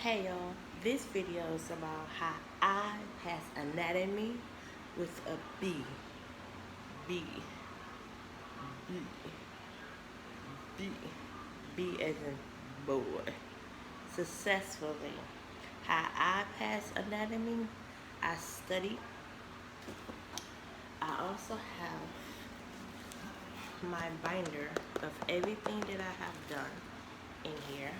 Hey y'all, this video is about how I pass anatomy with a B. B. B. B. B as in boy. Successfully. How I pass anatomy, I studied. I also have my binder of everything that I have done in here.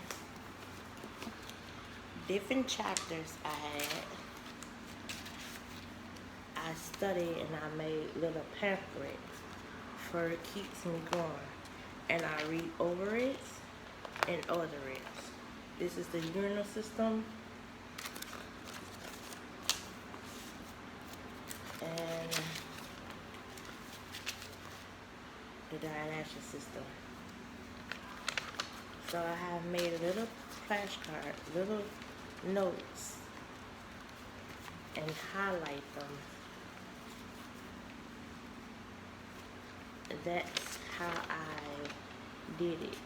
Different chapters I had. I studied and I made little pamphlets for it keeps me going. And I read over it and order it. This is the urinal system. And the digestive system. So I have made a little flashcard, little notes, and highlight them. That's how I did it.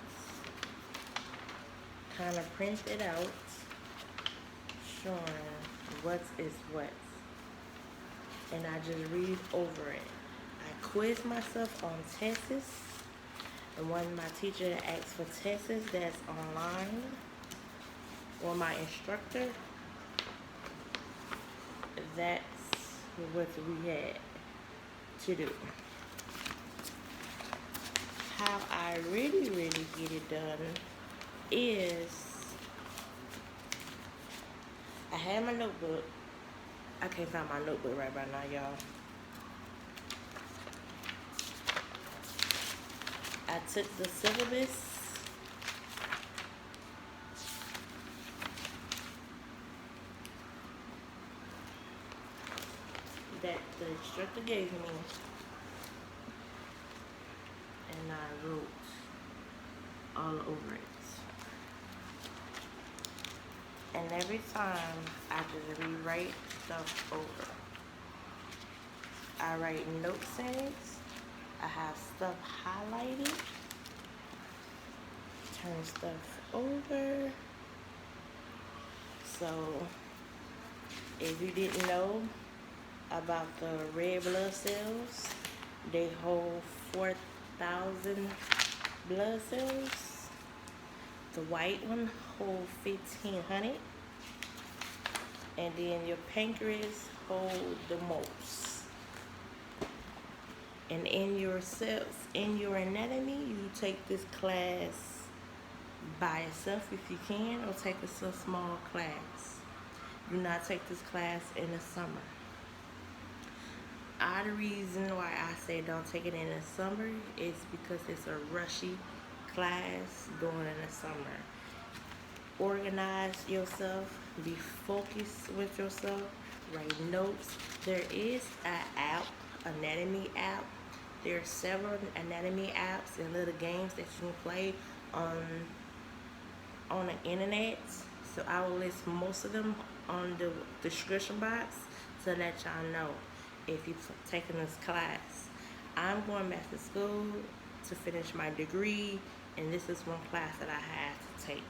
Kind of print it out, showing what is what. And I just read over it. I quiz myself on tests. And when my teacher asks for tests that's online, or my instructor, that's what we had to do. How I really get it done is I had my notebook. I can't find my notebook right now, y'all. I took the syllabus that the instructor gave me, and I wrote all over it. And every time I just rewrite stuff over. I write notes in it. I have stuff highlighted. Turn stuff over. So if you didn't know about the red blood cells, they hold 4,000 blood cells. The white one holds 1,500. And then your pancreas hold the most. And in your cells, in your anatomy, you take this class by itself if you can, or take a small class. Do not take this class in the summer. The reason why I say don't take it in the summer is because it's a rushy class going in the summer. Organize yourself, be focused with yourself, write notes. There is an app, anatomy app. There are several anatomy apps and little games that you can play on the internet. So I will list most of them on the description box to let y'all know if you've taken this class. I'm going back to school to finish my degree, and this is one class that I have to take.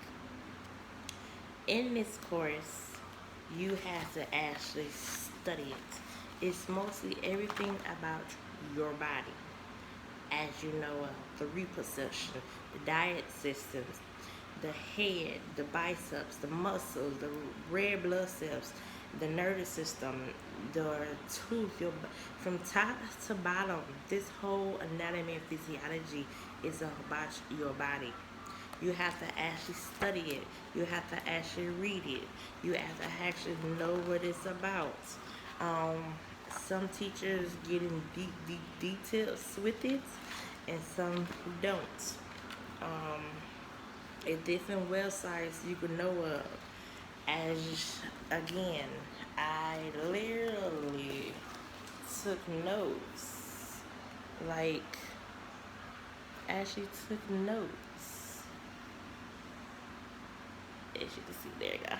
In this course, you have to actually study it. It's mostly everything about your body. As you know, the reproduction, the diet systems, the head, the biceps, the muscles, the red blood cells, the nervous system, the tooth, from top to bottom. This whole anatomy and physiology is about your body. You have to actually study it. You have to actually read it. You have to actually know what it's about. Some teachers get in deep details with it, and some don't. At different websites you can know of. As again, I literally took notes. Like, actually took notes. As you can see, there you go.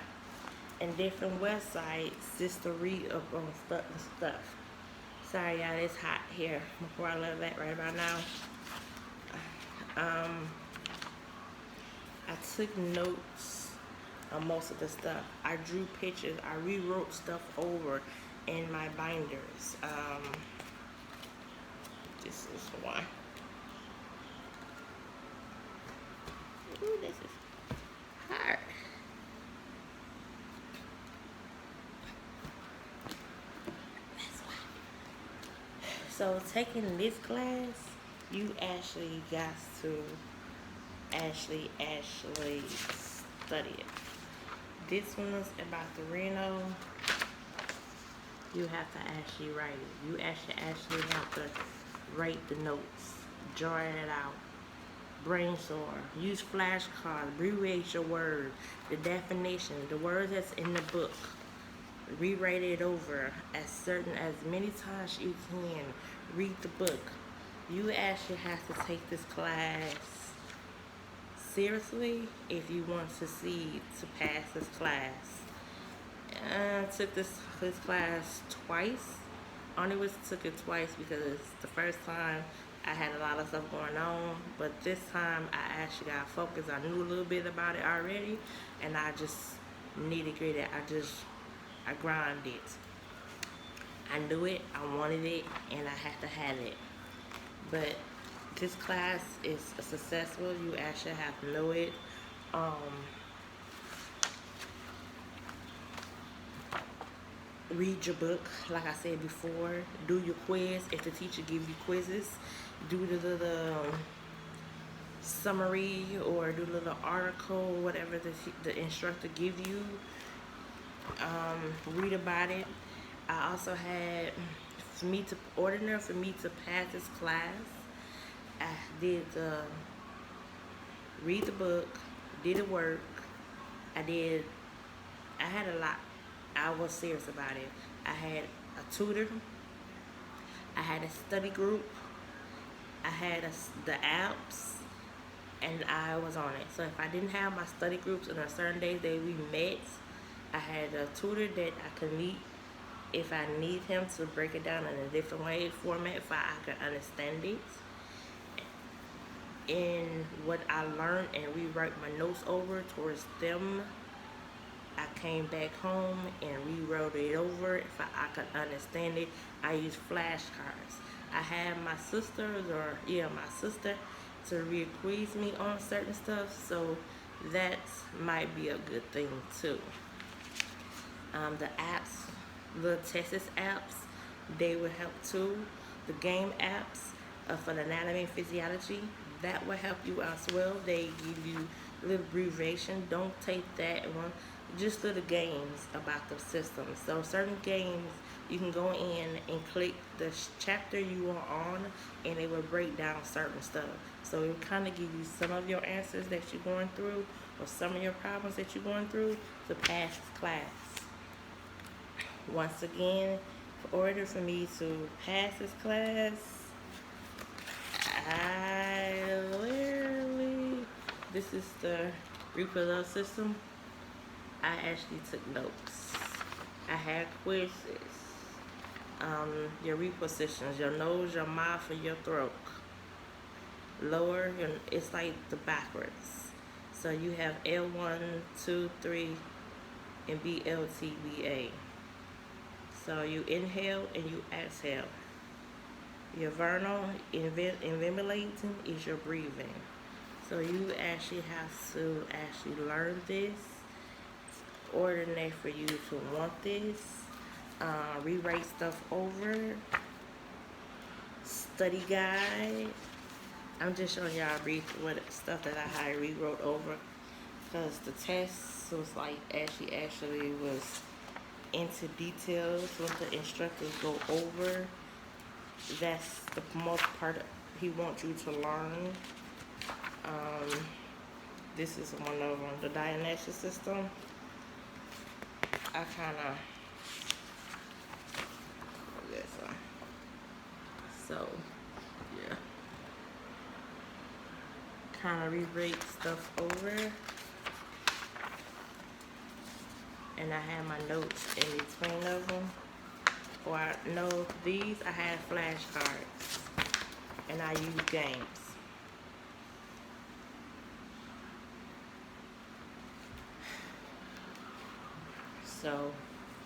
And different websites just to read up on stuff. Sorry y'all, it's hot here before I love that right about now. I took notes on most of the stuff. I drew pictures. I rewrote stuff over in my binders. This is one. Ooh, this is hard. So taking this class, you actually got to actually study it. This one is about the renal. You have to actually write it. You actually have to write the notes, draw it out, brainstorm, use flashcards, abbreviate your word, the definition, the words that's in the book. Rewrite it over as many times you can. Read the book. You actually have to take this class seriously if you want to pass this class. I took this class twice. Only took it twice because the first time I had a lot of stuff going on, but this time I actually got focused. I knew a little bit about it already, and I just nitty-gritty. I grind it. I knew it, I wanted it, and I had to have it. But this class is successful. You actually have to know it. Read your book, like I said before. Do your quiz. If the teacher gives you quizzes, do the summary or do the little article, whatever the instructor gives you. Read about it. I also had, for me to pass this class, I did read the book, did the work. I had a lot. I was serious about it. I had a tutor. I had a study group. I had the apps, and I was on it. So if I didn't have my study groups on a certain days that we met, I had a tutor that I could meet if I need him to break it down in a different format, if I could understand it. And what I learned and rewrite my notes over towards them, I came back home and rewrote it over. If I could understand it, I used flashcards. I had my sister to re-quiz me on certain stuff, so that might be a good thing too. The apps, the Texas apps, they will help too. The game apps for the anatomy and physiology, that will help you as well. They give you a little abbreviation. Don't take that one. Just little games about the system. So certain games, you can go in and click the chapter you are on, and it will break down certain stuff. So it will kind of give you some of your answers that you're going through, or some of your problems that you're going through to pass this class. Once again, in order for me to pass this class, this is the reproductive system. I actually took notes. I had quizzes. Your repositions, your nose, your mouth, and your throat. Lower, it's like the backwards. So you have L1, 2, 3, and BLTBA. So you inhale and you exhale. Your vernal invalidating is your breathing. So you actually have to learn this. Ordinate for you to want this. Rewrite stuff over. Study guide. I'm just showing y'all brief what stuff that I rewrote over, because the test was like actually was into details. What the instructors go over, that's the most part he wants you to learn. This is one of them, the diagnostic system. I kind of this one. So yeah, kind of rewrite stuff over, and I have my notes in between of them. Or I know these, I have flashcards, and I use games. So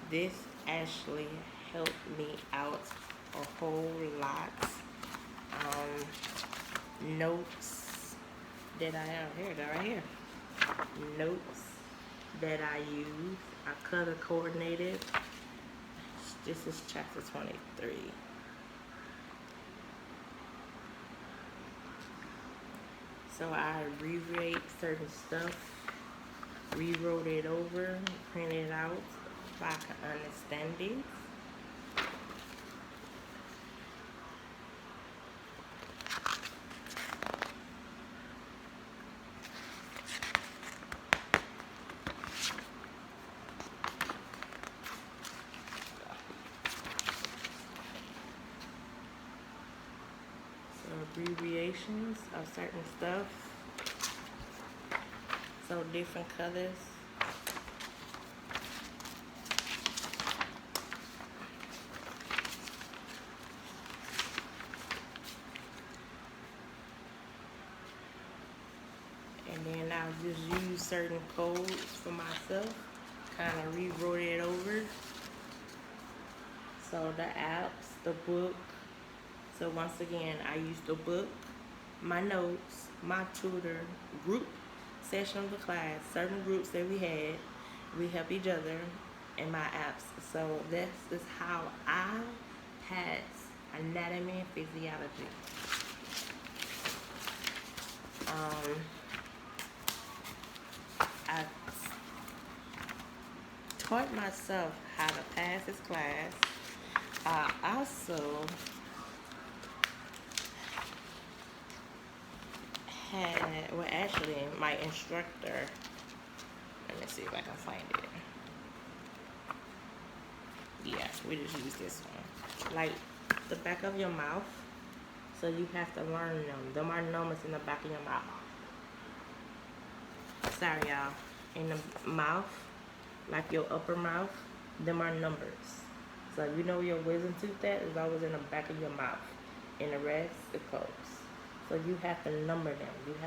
this actually helped me out a whole lot. Notes that I have here, they're right here. Notes that I use. I color coordinated. This is chapter 23. So I rewrite certain stuff, rewrote it over, printed it out so I can understand it. Abbreviations of certain stuff, so different colors. And then I'll just use certain codes for myself, kind of rewrote it over. So the apps, the book. So once again, I use the book, my notes, my tutor, group session of the class, certain groups that we had, we help each other, and my apps. So this is how I pass anatomy and physiology. I taught myself how to pass this class. I also had, well, actually, my instructor, let me see if I can find it. Yeah, we just use this one. Like the back of your mouth. So you have to learn them. Them are numbers in the back of your mouth. Sorry, y'all. In the mouth, like your upper mouth, them are numbers. So if you know where your wisdom tooth at, it's always in the back of your mouth. And the rest, it goes. So you have to number them. You have